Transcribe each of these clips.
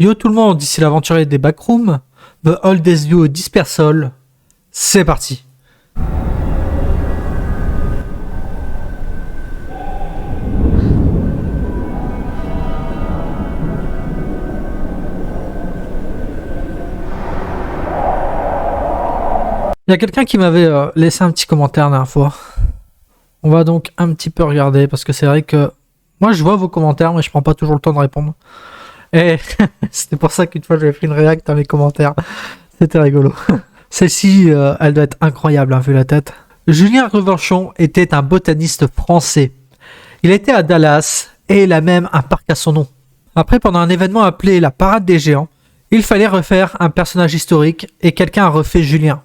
Yo tout le monde, ici l'aventurier des backrooms, The Old SVO Dispersal, c'est parti. Il y a quelqu'un qui m'avait laissé un petit commentaire la dernière fois. On va donc un petit peu regarder parce que c'est vrai que moi je vois vos commentaires mais je prends pas toujours le temps de répondre. Et c'était pour ça qu'une fois j'avais fait une réact dans les commentaires. C'était rigolo. Celle-ci, elle doit être incroyable, hein, vu la tête. Julien Revenchon était un botaniste français. Il était à Dallas et il a même un parc à son nom. Après, pendant un événement appelé la Parade des Géants, il fallait refaire un personnage historique et quelqu'un a refait Julien.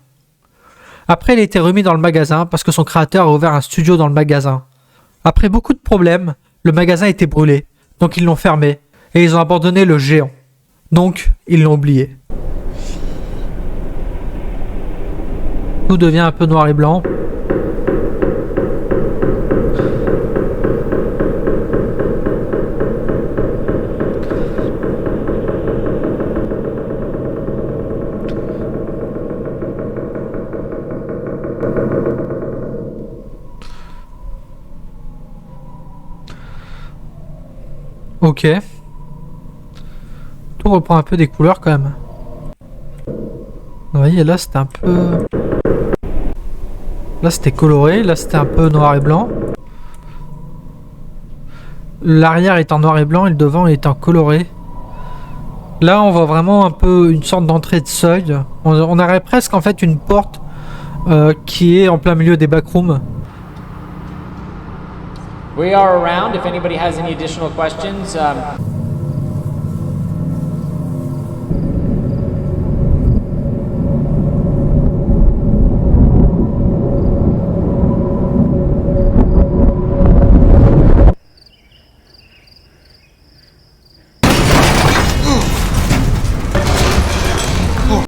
Après, il a été remis dans le magasin parce que son créateur a ouvert un studio dans le magasin. Après beaucoup de problèmes, le magasin a été brûlé, donc ils l'ont fermé et ils ont abandonné le géant. Donc, ils l'ont oublié. Tout devient un peu noir et blanc. Ok. Tout reprend un peu des couleurs quand même. Vous voyez, là c'était un peu... Là c'était coloré, là c'était un peu noir et blanc. L'arrière est en noir et blanc et le devant est en coloré. Là on voit vraiment un peu une sorte d'entrée de seuil. On aurait presque en fait une porte qui est en plein milieu des backrooms. We are around if anybody has any additional questions.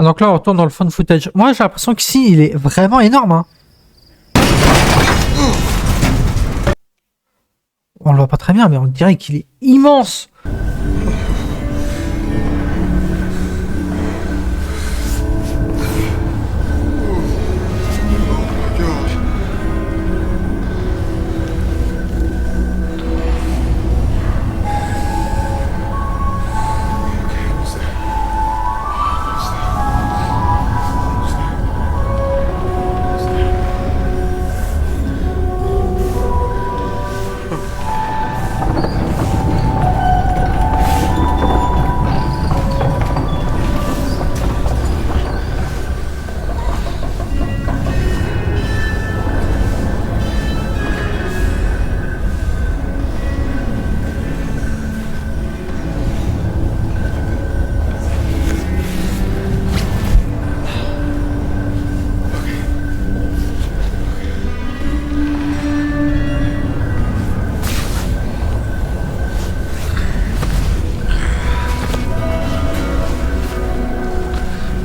Donc là on retourne dans le fond footage. Moi j'ai l'impression qu'ici il est vraiment énorme, hein. On le voit pas très bien mais on dirait qu'il est immense.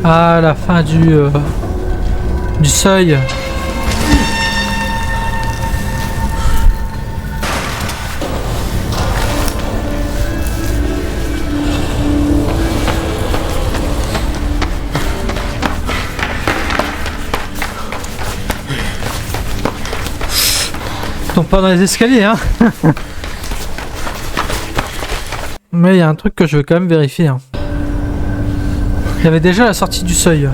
À la fin du seuil. Ils sont pas dans les escaliers, hein. Mais il y a un truc que je veux quand même vérifier, hein. Il y avait déjà la sortie du seuil.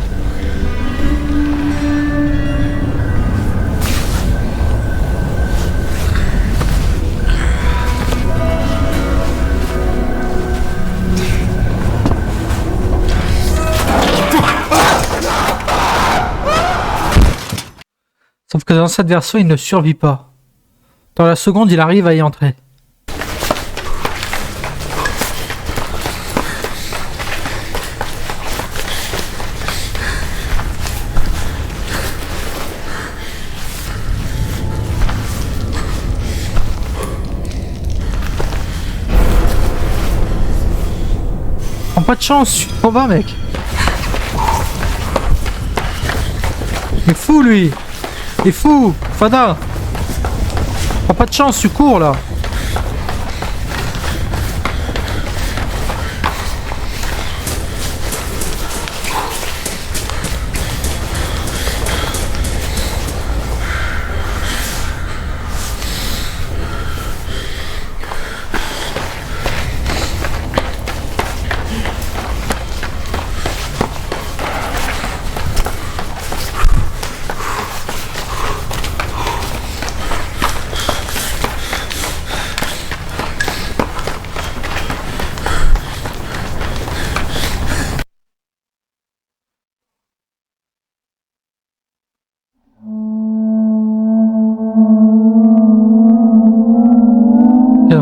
Sauf que dans cette version, il ne survit pas. Dans la seconde, il arrive à y entrer. Pas de chance, on va mec. Il est fou lui. Il est fou, Fada. Prends pas de chance, tu cours là.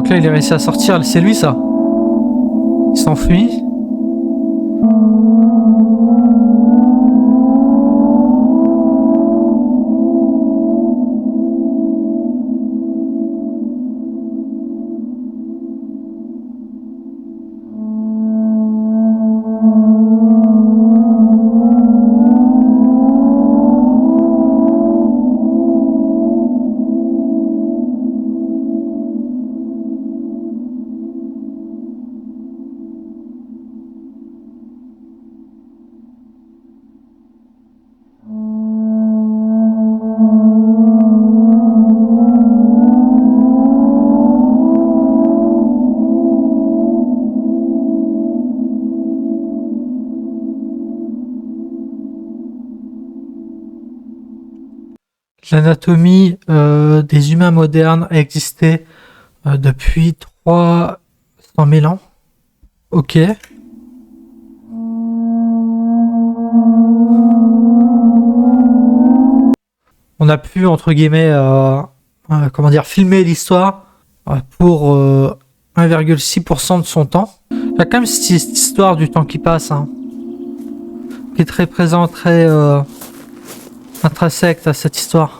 Donc là, il est réussi à sortir. C'est lui, ça. Il s'enfuit. L'anatomie des humains modernes a existé depuis 300 000 ans. Ok. On a pu, entre guillemets, comment dire, filmer l'histoire pour 1,6% de son temps. Il y a quand même cette histoire du temps qui passe, hein, qui est très présent, très intrinsèque à cette histoire.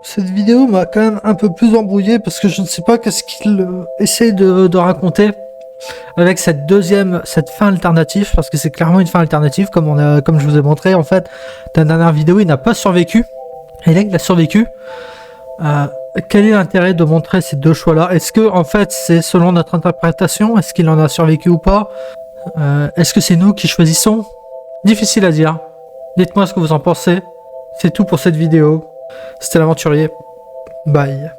Cette vidéo m'a quand même un peu plus embrouillé parce que je ne sais pas qu'est-ce qu'il essaie de raconter avec cette fin alternative, parce que c'est clairement une fin alternative comme je vous ai montré en fait dans la dernière vidéo. Il n'a pas survécu et là il a survécu. Quel est l'intérêt de montrer ces deux choix là? Est-ce que en fait c'est selon notre interprétation? Est-ce qu'il en a survécu ou pas? Est-ce que c'est nous qui choisissons? Difficile à dire. Dites-moi ce que vous en pensez. C'est tout pour cette vidéo. C'était l'aventurier. Bye.